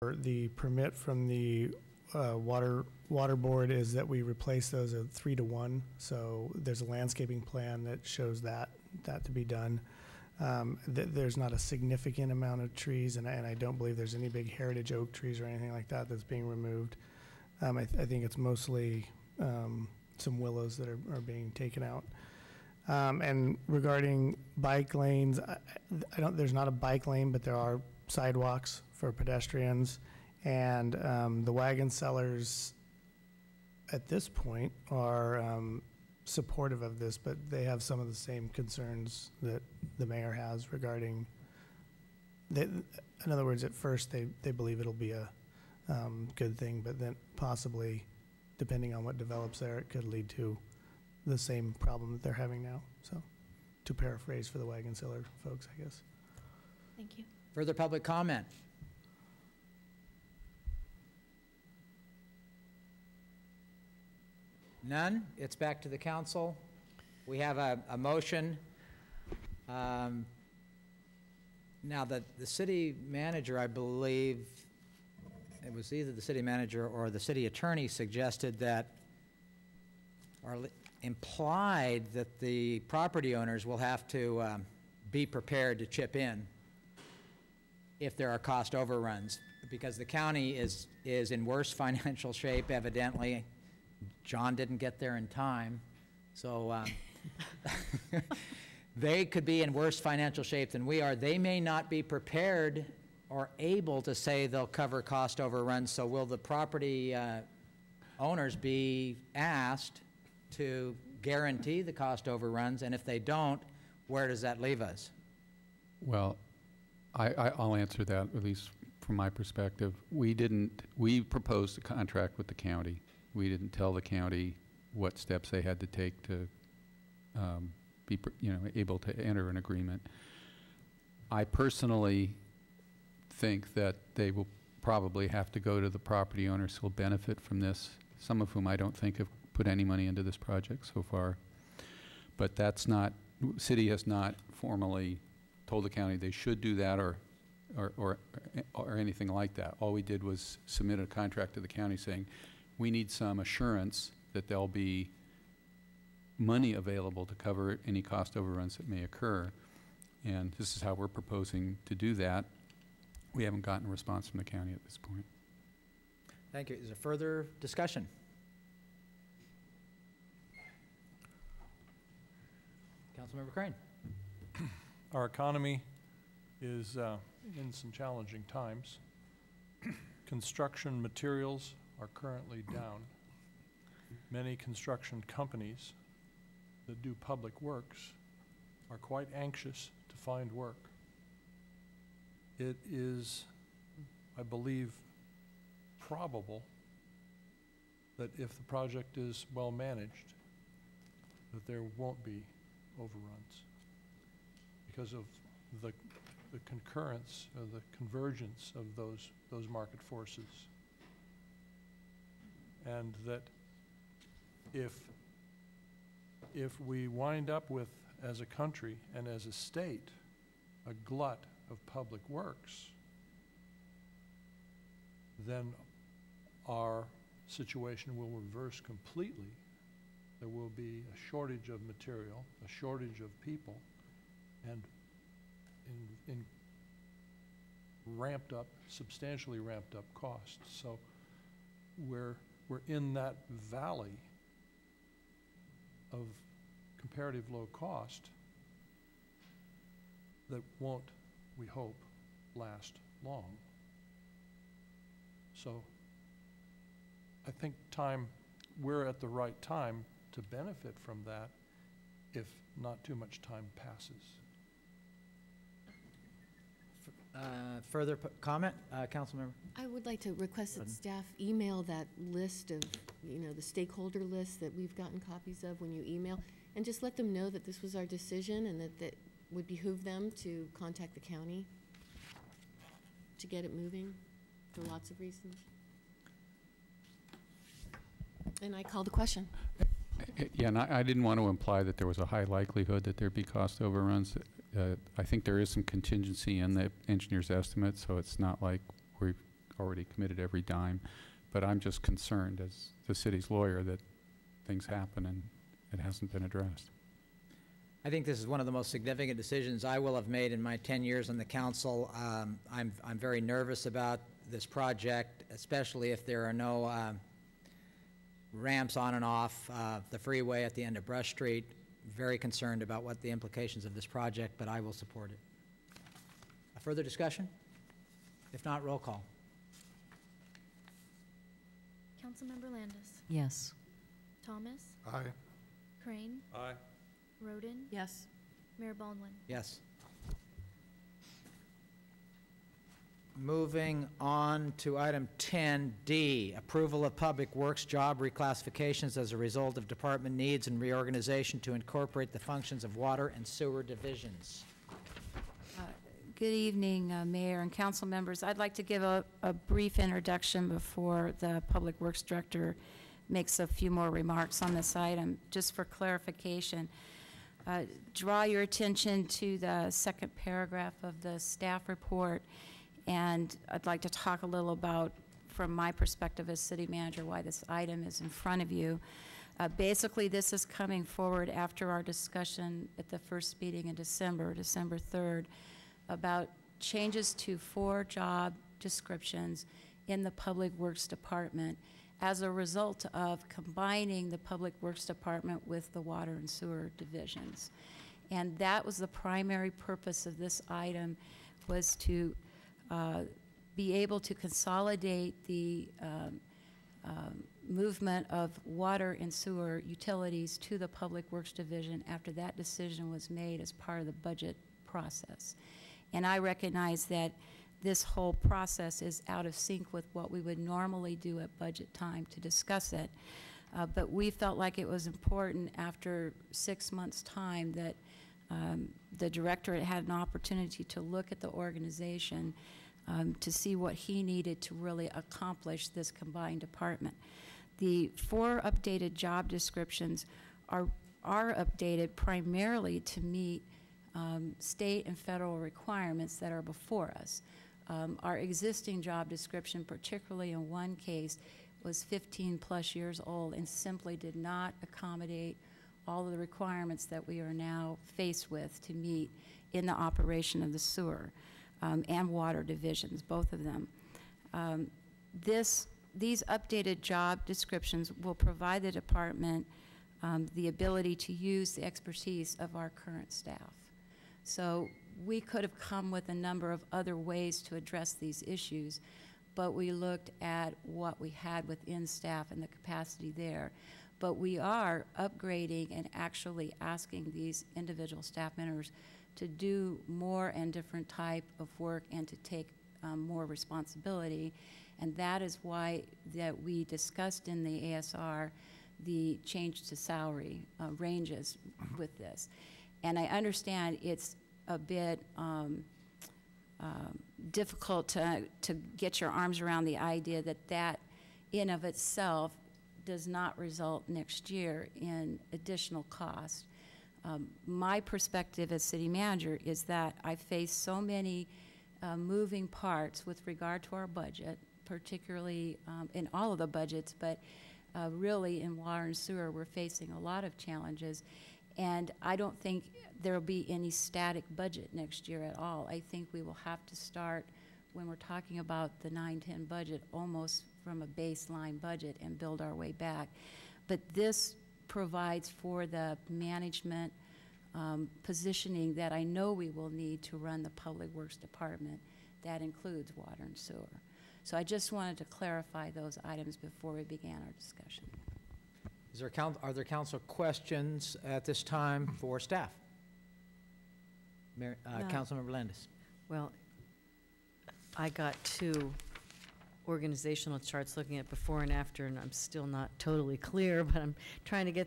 The permit from the water board is that we replace those at 3-to-1. So there's a landscaping plan that shows that to be done. There's not a significant amount of trees, and I don't believe there's any big heritage oak trees or anything like that that's being removed. I think it's mostly some willows that are being taken out. And regarding bike lanes, there's not a bike lane, but there are sidewalks for pedestrians, and the wagon sellers at this point are supportive of this, but they have some of the same concerns that the mayor has regarding, in other words, at first they believe it'll be a good thing, but then possibly, depending on what develops there, it could lead to the same problem that they're having now. So, to paraphrase for the wagon seller folks, I guess. Thank you. Further public comment? None? It's back to the council. We have a motion. Now, the city manager, I believe, it was either the city manager or the city attorney suggested that, or implied that the property owners will have to be prepared to chip in if there are cost overruns, because the county is in worse financial shape, evidently. John didn't get there in time, so they could be in worse financial shape than we are. They may not be prepared or able to say they'll cover cost overruns, so will the property owners be asked to guarantee the cost overruns, and if they don't, where does that leave us? Well, I'll answer that, at least from my perspective. We proposed a contract with the county. We didn't tell the county what steps they had to take to be able to enter an agreement. I personally think that they will probably have to go to the property owners who will benefit from this, some of whom I don't think have put any money into this project so far. But that's not, city has not formally told the county they should do that or anything like that. All we did was submit a contract to the county saying, we need some assurance that there'll be money available to cover any cost overruns that may occur. And this is how we're proposing to do that. We haven't gotten a response from the county at this point. Thank you. Is there further discussion? Councilmember Crane. Our economy is in some challenging times. Construction materials are currently down. Many construction companies that do public works are quite anxious to find work. It is, I believe, probable that if the project is well managed, that there won't be overruns because of the concurrence or the convergence of those market forces. And that if we wind up with, as a country and as a state, a glut of public works, then our situation will reverse completely. There will be a shortage of material, a shortage of people, and in ramped up, substantially ramped up costs. So we're in that valley of comparative low cost that won't, we hope, last long. So I think we're at the right time to benefit from that if not too much time passes. Further comment, Councilmember? I would like to request that staff email that list of, the stakeholder list that we've gotten copies of when you email, and just let them know that this was our decision and that would behoove them to contact the county to get it moving for lots of reasons. And I call the question. Yeah, and I didn't want to imply that there was a high likelihood that there'd be cost overruns. I think there is some contingency in the engineer's estimate, so it's not like we've already committed every dime. But I'm just concerned as the city's lawyer that things happen and it hasn't been addressed. I think this is one of the most significant decisions I will have made in my 10 years on the council. I'm very nervous about this project, especially if there are no ramps on and off the freeway at the end of Brush Street. Very concerned about what the implications of this project, but I will support it. A further discussion? If not, roll call. Councilmember Landis. Yes. Thomas. Aye. Crane. Aye. Roden. Yes. Mayor Baldwin. Yes. Moving on to item 10D, approval of public works job reclassifications as a result of department needs and reorganization to incorporate the functions of water and sewer divisions. Good evening, Mayor and council members. I'd like to give a brief introduction before the Public Works Director makes a few more remarks on this item. Just for clarification, draw your attention to the second paragraph of the staff report, and I'd like to talk a little about, from my perspective as city manager, why this item is in front of you. Basically, this is coming forward after our discussion at the first meeting in December 3rd, about changes to 4 job descriptions in the Public Works Department as a result of combining the Public Works Department with the Water and Sewer divisions. And that was the primary purpose of this item, was to be able to consolidate the movement of water and sewer utilities to the Public Works Division after that decision was made as part of the budget process. And I recognize that this whole process is out of sync with what we would normally do at budget time to discuss it. But we felt like it was important after 6 months' time that the directorate had an opportunity to look at the organization to see what he needed to really accomplish this combined department. The 4 updated job descriptions are updated primarily to meet state and federal requirements that are before us. Our existing job description, particularly in one case, was 15+ years old and simply did not accommodate all of the requirements that we are now faced with to meet in the operation of the sewer and water divisions, both of them. These updated job descriptions will provide the department the ability to use the expertise of our current staff. So we could have come with a number of other ways to address these issues, but we looked at what we had within staff and the capacity there. But we are upgrading and actually asking these individual staff members to do more and different type of work and to take more responsibility. And that is why that we discussed in the ASR the change to salary ranges with this. And I understand it's a bit difficult to get your arms around the idea that that in of itself does not result next year in additional cost. My perspective as city manager is that I face so many moving parts with regard to our budget, particularly in all of the budgets, but really in water and sewer we're facing a lot of challenges. And I don't think there will be any static budget next year at all. I think we will have to start, when we're talking about the 9-10 budget, almost from a baseline budget and build our way back. But this provides for the management positioning that I know we will need to run the Public Works Department. That includes water and sewer. So I just wanted to clarify those items before we began our discussion. Are there council questions at this time for staff? Councilmember Landis. Well, I got 2 organizational charts looking at before and after, and I'm still not totally clear, but I'm trying to get